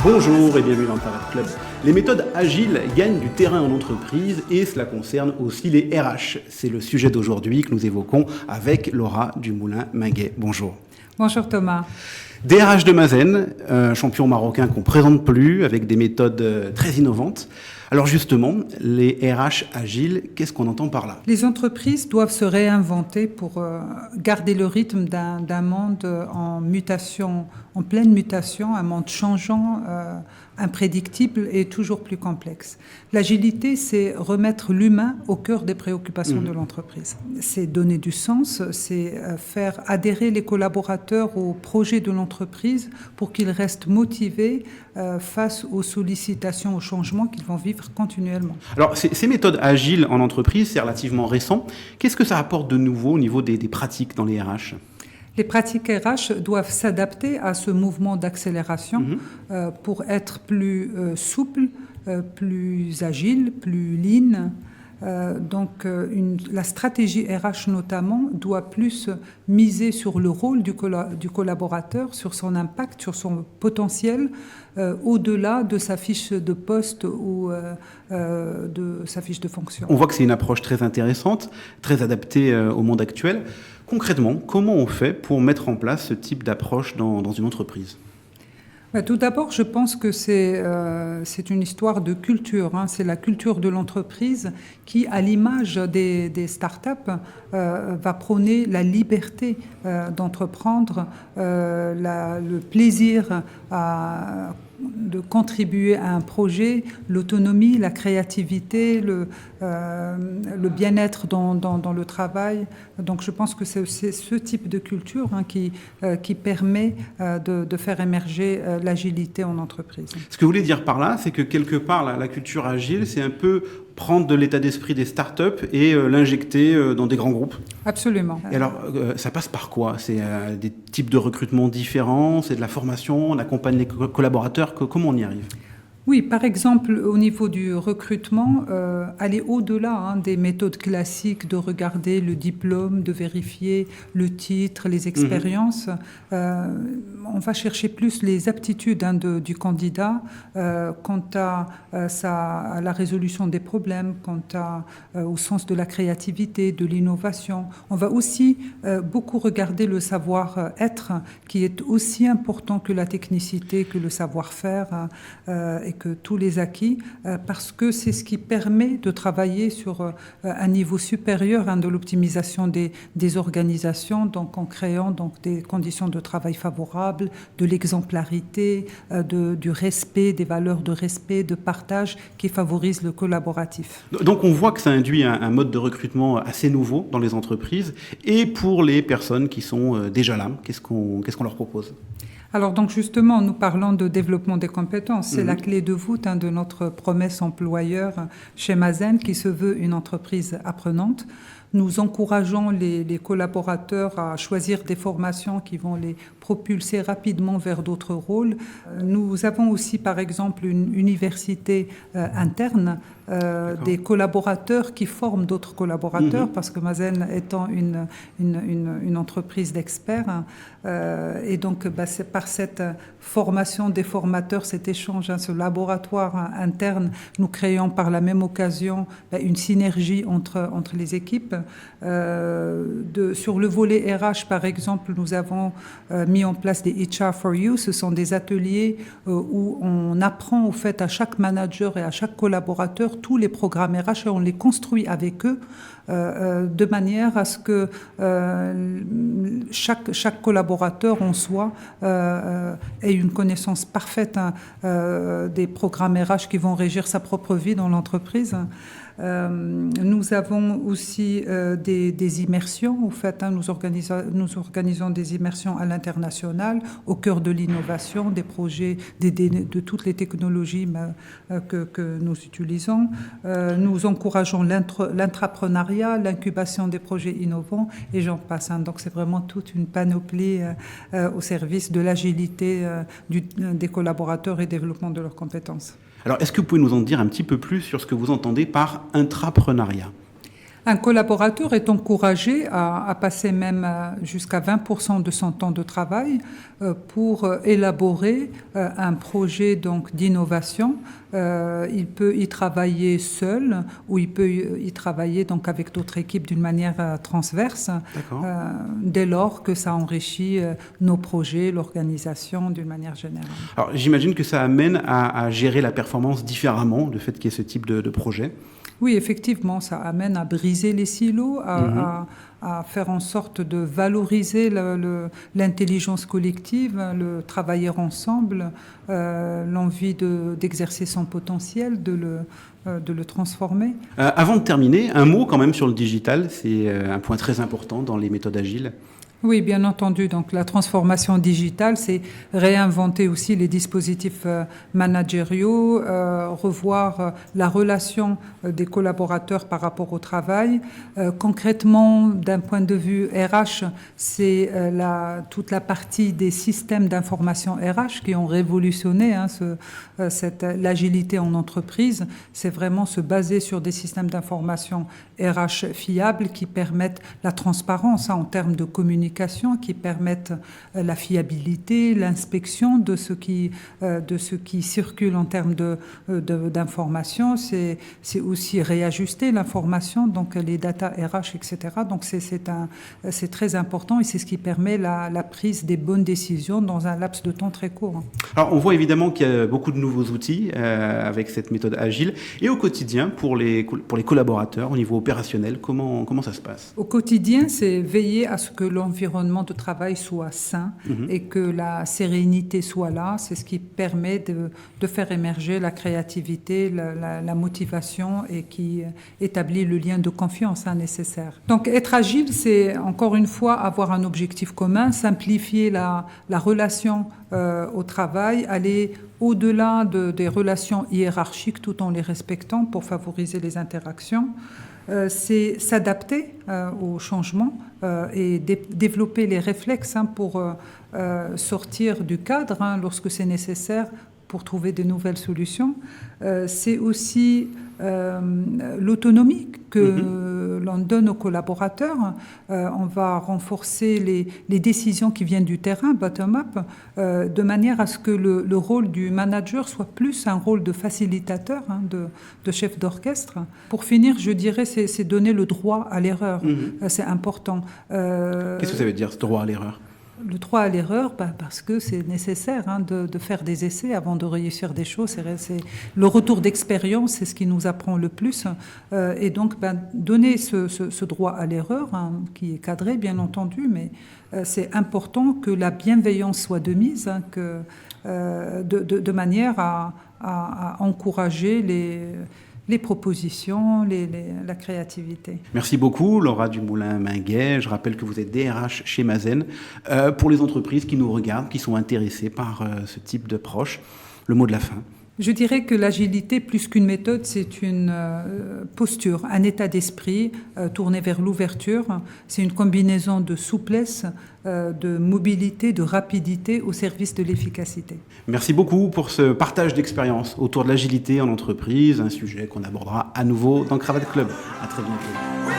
Bonjour et bienvenue dans le Talent Club. Les méthodes agiles gagnent du terrain en entreprise et cela concerne aussi les RH. C'est le sujet d'aujourd'hui que nous évoquons avec Laura Dumoulin-Minguet. Bonjour. Bonjour Thomas. DRH de Mazen, champion marocain qu'on ne présente plus avec des méthodes très innovantes. Alors justement, les RH agiles, qu'est-ce qu'on entend par là ? Les entreprises doivent se réinventer pour garder le rythme d'un monde en mutation, en pleine mutation, un monde changeant, imprédictible et toujours plus complexe. L'agilité, c'est remettre l'humain au cœur des préoccupations de l'entreprise. C'est donner du sens, c'est faire adhérer les collaborateurs au projet de l'entreprise pour qu'ils restent motivés face aux sollicitations, aux changements qu'ils vont vivre continuellement. Alors, ces méthodes agiles en entreprise, c'est relativement récent. Qu'est-ce que ça apporte de nouveau au niveau des pratiques dans les RH ? Les pratiques RH doivent s'adapter à ce mouvement d'accélération pour être plus souples, plus agiles, plus lean. La stratégie RH notamment doit plus miser sur le rôle du collaborateur, sur son impact, sur son potentiel, au-delà de sa fiche de poste ou de sa fiche de fonction. On voit que c'est une approche très intéressante, très adaptée au monde actuel. Concrètement, comment on fait pour mettre en place ce type d'approche dans une entreprise ? Tout d'abord, je pense que c'est une histoire de culture. C'est la culture de l'entreprise qui, à l'image des startups, va prôner la liberté d'entreprendre, le plaisir de contribuer à un projet, l'autonomie, la créativité, le bien-être dans le travail. Donc je pense que c'est ce type de culture qui permet de faire émerger l'agilité en entreprise. Ce que vous voulez dire par là, c'est que quelque part, la culture agile, c'est un peu prendre de l'état d'esprit des startups et l'injecter dans des grands groupes. Absolument. Et alors, ça passe par quoi ? C'est des types de recrutement différents, c'est de la formation, on accompagne les collaborateurs, comment on y arrive ? Oui, par exemple, au niveau du recrutement, aller au-delà des méthodes classiques de regarder le diplôme, de vérifier le titre, les expériences. On va chercher plus les aptitudes du candidat quant à la résolution des problèmes, au sens de la créativité, de l'innovation. On va aussi beaucoup regarder le savoir-être, qui est aussi important que la technicité, que le savoir-faire et que tous les acquis, parce que c'est ce qui permet de travailler sur un niveau supérieur de l'optimisation des organisations, donc en créant des conditions de travail favorables, de l'exemplarité, du respect, des valeurs de respect, de partage qui favorisent le collaboratif. Donc on voit que ça induit un mode de recrutement assez nouveau dans les entreprises et pour les personnes qui sont déjà là, qu'est-ce qu'on leur propose ? Alors donc justement, nous parlons de développement des compétences. C'est la clé de voûte de notre promesse employeur chez Mazen, qui se veut une entreprise apprenante. Nous encourageons les collaborateurs à choisir des formations qui vont les propulser rapidement vers d'autres rôles. Nous avons aussi, par exemple, une université interne, des collaborateurs qui forment d'autres collaborateurs, parce que Mazen étant une entreprise d'experts. Et donc, c'est par cette formation des formateurs, cet échange, ce laboratoire interne, nous créons par la même occasion une synergie entre les équipes. Sur le volet RH, par exemple, nous avons mis en place des HR for You. Ce sont des ateliers où on apprend au fait à chaque manager et à chaque collaborateur tous les programmes RH et on les construit avec eux de manière à ce que chaque collaborateur en soi ait une connaissance parfaite des programmes RH qui vont régir sa propre vie dans l'entreprise. Nous avons aussi des immersions. Au fait, nous organisons des immersions à l'international, au cœur de l'innovation, des projets, de toutes les technologies que nous utilisons. Nous encourageons l'intrapreneuriat, l'incubation des projets innovants, et j'en passe. Donc, c'est vraiment toute une panoplie au service de l'agilité des collaborateurs et développement de leurs compétences. Alors, est-ce que vous pouvez nous en dire un petit peu plus sur ce que vous entendez par intrapreneuriat ? Un collaborateur est encouragé à passer même jusqu'à 20% de son temps de travail pour élaborer un projet donc d'innovation. Il peut y travailler seul ou il peut y travailler donc avec d'autres équipes d'une manière transverse, dès lors que ça enrichit nos projets, l'organisation d'une manière générale. Alors j'imagine que ça amène à gérer la performance différemment, le fait qu'il y ait ce type de projet. Oui, effectivement, ça amène à briser les silos, à faire en sorte de valoriser l'intelligence collective, le travailler ensemble, l'envie d'exercer son potentiel, de le transformer. Avant de terminer, un mot quand même sur le digital, c'est un point très important dans les méthodes agiles. Oui, bien entendu. Donc, la transformation digitale, c'est réinventer aussi les dispositifs managériaux, revoir la relation des collaborateurs par rapport au travail. Concrètement, d'un point de vue RH, c'est toute la partie des systèmes d'information RH qui ont révolutionné l'agilité en entreprise. C'est vraiment se baser sur des systèmes d'information RH fiables qui permettent la transparence en termes de communication, qui permettent la fiabilité, l'inspection de ce qui circule en termes d'information. C'est aussi réajuster l'information, donc les data RH, etc. Donc c'est très important et c'est ce qui permet la prise des bonnes décisions dans un laps de temps très court. Alors on voit évidemment qu'il y a beaucoup de nouveaux outils avec cette méthode agile. Et au quotidien, pour les collaborateurs, au niveau opérationnel, comment ça se passe ? Au quotidien, c'est veiller à ce que l'environnement de travail soit sain et que la sérénité soit là. C'est ce qui permet de faire émerger la créativité, la motivation et qui établit le lien de confiance nécessaire. Donc être agile, c'est encore une fois avoir un objectif commun, simplifier la relation au travail, aller au-delà des relations hiérarchiques tout en les respectant pour favoriser les interactions. C'est s'adapter au changement et développer les réflexes pour sortir du cadre lorsque c'est nécessaire pour trouver de nouvelles solutions. C'est aussi l'autonomie que l'on donne aux collaborateurs. On va renforcer les décisions qui viennent du terrain, bottom-up, de manière à ce que le rôle du manager soit plus un rôle de facilitateur, de chef d'orchestre. Pour finir, je dirais, c'est donner le droit à l'erreur. C'est important. Qu'est-ce que ça veut dire, ce droit à l'erreur ? Le droit à l'erreur, parce que c'est nécessaire de faire des essais avant de réussir des choses. Le retour d'expérience, c'est ce qui nous apprend le plus. Et donc, donner ce droit à l'erreur, qui est cadré, bien entendu, mais c'est important que la bienveillance soit de mise, de manière à encourager les propositions, la créativité. Merci beaucoup, Laura Dumoulin-Minguet. Je rappelle que vous êtes DRH chez Mazen. Pour les entreprises qui nous regardent, qui sont intéressées par ce type d'approche, le mot de la fin. Je dirais que l'agilité, plus qu'une méthode, c'est une posture, un état d'esprit tourné vers l'ouverture. C'est une combinaison de souplesse, de mobilité, de rapidité au service de l'efficacité. Merci beaucoup pour ce partage d'expérience autour de l'agilité en entreprise, un sujet qu'on abordera à nouveau dans Cravate Club. À très bientôt.